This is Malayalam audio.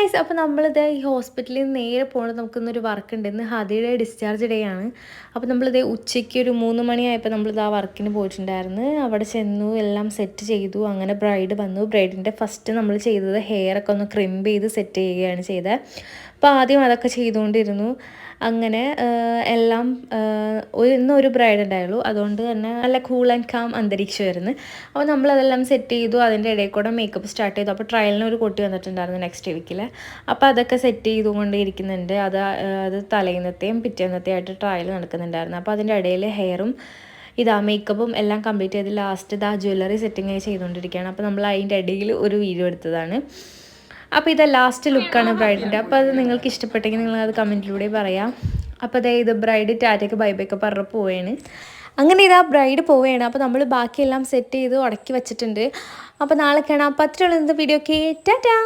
ഗൈസ്, അപ്പോൾ നമ്മളിത് ഈ ഹോസ്പിറ്റലിൽ നിന്ന് നേരെ പോകുന്നത് നമുക്കിന്നൊരു വർക്ക് ഉണ്ട്. ഇന്ന് ഹദിയുടെ ഡിസ്ചാർജ് ഡേ ആണ്. അപ്പോൾ നമ്മളിത് ഉച്ചയ്ക്ക് ഒരു 3 മണിയായപ്പോൾ നമ്മളിത് ആ വർക്കിന് പോയിട്ടുണ്ടായിരുന്നു. അവിടെ ചെന്നു, എല്ലാം സെറ്റ് ചെയ്തു. അങ്ങനെ ബ്രൈഡ് വന്നു. ബ്രൈഡിൻ്റെ ഫസ്റ്റ് നമ്മൾ ചെയ്തത് ഹെയർ ഒക്കെ ഒന്ന് ക്രിംപ് ചെയ്ത് സെറ്റ് ചെയ്യുകയാണ് ചെയ്തത്. അപ്പോൾ ആദ്യം അതൊക്കെ ചെയ്തുകൊണ്ടിരുന്നു. അങ്ങനെ എല്ലാം ഇന്നൊരു ബ്രൈഡ് ഉണ്ടായുള്ളൂ. അതുകൊണ്ട് തന്നെ നല്ല കൂൾ ആൻഡ് കാം അന്തരീക്ഷമായിരുന്നു. അപ്പോൾ നമ്മളതെല്ലാം സെറ്റ് ചെയ്തു. അതിൻ്റെ ഇടയിൽ കൂടെ മേക്കപ്പ് സ്റ്റാർട്ട് ചെയ്തു. അപ്പോൾ ട്രയലിന് ഒരു കുട്ടി വന്നിട്ടുണ്ടായിരുന്നു നെക്സ്റ്റ് വീക്കിൽ. അപ്പോൾ അതൊക്കെ സെറ്റ് ചെയ്തുകൊണ്ട് ഇരിക്കുന്നുണ്ട്. അത് തലേന്നത്തെയും പിറ്റേന്നത്തെയും ആയിട്ട് ട്രയൽ നടക്കുന്നുണ്ടായിരുന്നു. അപ്പോൾ അതിൻ്റെ ഇടയിൽ ഹെയറും മേക്കപ്പും എല്ലാം കംപ്ലീറ്റ് ചെയ്ത് ലാസ്റ്റ് ജ്വല്ലറി സെറ്റിങ് ചെയ്തുകൊണ്ടിരിക്കുകയാണ്. അപ്പോൾ നമ്മൾ അതിൻ്റെ ഇടയിൽ ഒരു വീഡിയോ എടുത്തതാണ്. അപ്പോൾ ഇത് ലാസ്റ്റ് ലുക്കാണ് ബ്രൈഡിൻ്റെ. അപ്പോൾ അത് നിങ്ങൾക്ക് ഇഷ്ടപ്പെട്ടെങ്കിൽ നിങ്ങളത് കമൻറ്റിലൂടെ പറയാം. അപ്പോൾ ഇത് ബ്രൈഡ് ടാറ്റയ്ക്ക് ബൈ ബൈ ഒക്കെ പറഞ്ഞ് പോവുകയാണ്. അങ്ങനെ ഇതാ ബ്രൈഡ് പോവുകയാണ്. അപ്പോൾ നമ്മൾ ബാക്കിയെല്ലാം സെറ്റ് ചെയ്ത് ഉടക്കി വെച്ചിട്ടുണ്ട്. അപ്പോൾ നാളെ കാണാം. അപ്പോൾ അത്രയുള്ള വീഡിയോ. ഓക്കെ, ടാറ്റാ.